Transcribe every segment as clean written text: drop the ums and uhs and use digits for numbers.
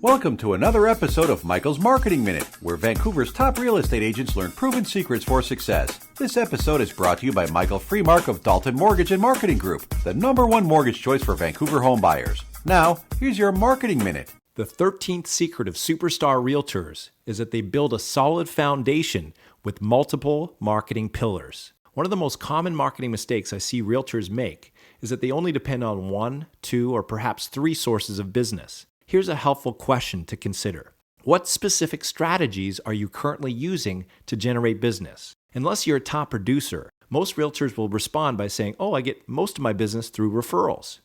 Welcome to another episode of Michael's Marketing Minute, where Vancouver's top real estate agents learn proven secrets for success. This episode is brought to you by Michael Freemark of Dalton Mortgage and Marketing Group, the #1 mortgage choice for Vancouver home buyers. Now, here's your Marketing Minute. The 13th secret of superstar realtors is that they build a solid foundation with multiple marketing pillars. One of the most common marketing mistakes I see realtors make is that they only depend on 1, 2, or perhaps 3 sources of business. Here's a helpful question to consider. What specific strategies are you currently using to generate business? Unless you're a top producer, most realtors will respond by saying, I get most of my business through referrals.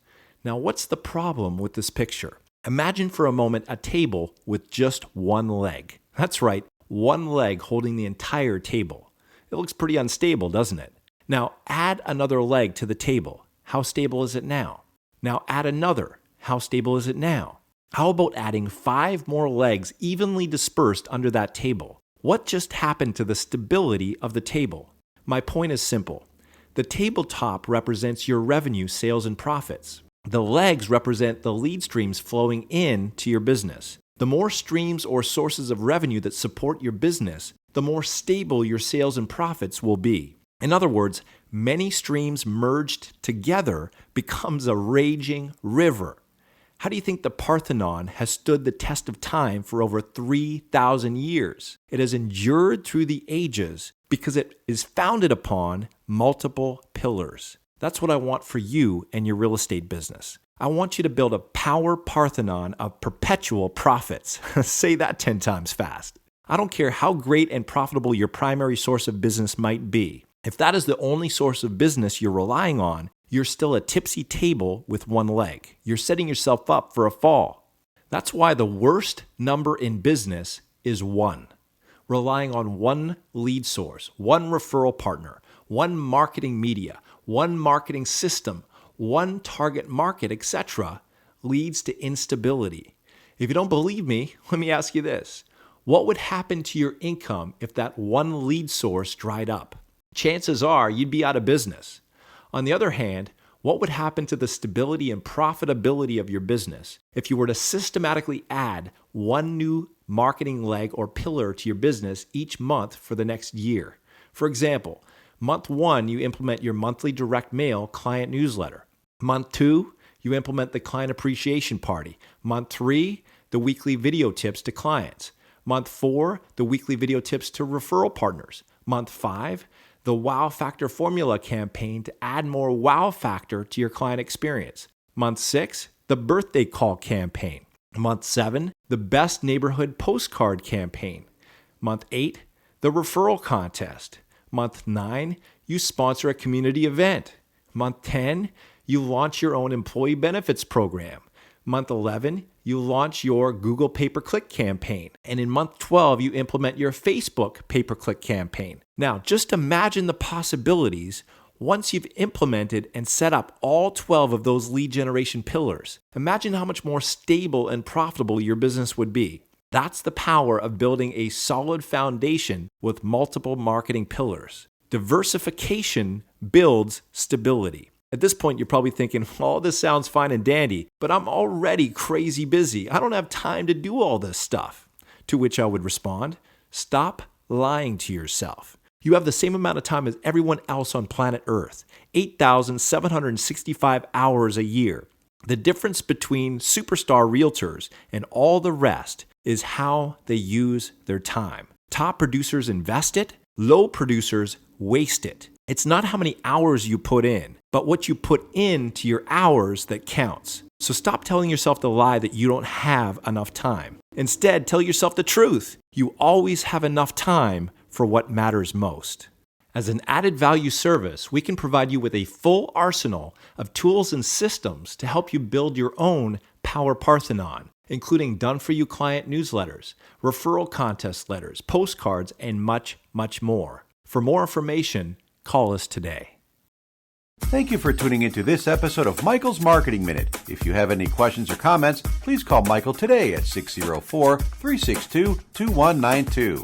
Now, what's the problem with this picture? Imagine for a moment a table with just one leg. That's right, one leg holding the entire table. It looks pretty unstable, doesn't it? Now, add another leg to the table. How stable is it now? Now add another. How stable is it now? How about adding 5 more legs evenly dispersed under that table? What just happened to the stability of the table? My point is simple. The tabletop represents your revenue, sales, and profits. The legs represent the lead streams flowing in to your business. The more streams or sources of revenue that support your business, the more stable your sales and profits will be. In other words, many streams merged together becomes a raging river. How do you think the Parthenon has stood the test of time for over 3,000 years? It has endured through the ages because it is founded upon multiple pillars. That's what I want for you and your real estate business. I want you to build a power Parthenon of perpetual profits. Say that 10 times fast. I don't care how great and profitable your primary source of business might be. If that is the only source of business you're relying on, you're still a tipsy table with one leg. You're setting yourself up for a fall. That's why the worst number in business is 1. Relying on one lead source, one referral partner, one marketing media, one marketing system, one target market, etc., leads to instability. If you don't believe me, let me ask you this. What would happen to your income if that one lead source dried up? Chances are you'd be out of business. On the other hand, what would happen to the stability and profitability of your business if you were to systematically add one new marketing leg or pillar to your business each month for the next year? For example, month 1, you implement your monthly direct mail client newsletter. Month 2, you implement the client appreciation party. Month 3, the weekly video tips to clients. Month 4, the weekly video tips to referral partners. Month 5, the Wow Factor formula campaign to add more wow factor to your client experience. Month 6, the birthday call campaign. Month 7, the best neighborhood postcard campaign. Month 8, the referral contest. Month 9, you sponsor a community event. Month 10, you launch your own employee benefits program. Month 11, you launch your Google pay-per-click campaign. And in month 12, you implement your Facebook pay-per-click campaign. Now, just imagine the possibilities once you've implemented and set up all 12 of those lead generation pillars. Imagine how much more stable and profitable your business would be. That's the power of building a solid foundation with multiple marketing pillars. Diversification builds stability. At this point, you're probably thinking, this sounds fine and dandy, but I'm already crazy busy. I don't have time to do all this stuff. To which I would respond, stop lying to yourself. You have the same amount of time as everyone else on planet Earth, 8,765 hours a year. The difference between superstar realtors and all the rest is how they use their time. Top producers invest it, low producers waste it. It's not how many hours you put in, but what you put into your hours that counts. So stop telling yourself the lie that you don't have enough time. Instead, tell yourself the truth. You always have enough time for what matters most. As an added value service, we can provide you with a full arsenal of tools and systems to help you build your own Power Parthenon, including done-for-you client newsletters, referral contest letters, postcards, and much, much more. For more information, call us today. Thank you for tuning into this episode of Michael's Marketing Minute. If you have any questions or comments, please call Michael today at 604-362-2192.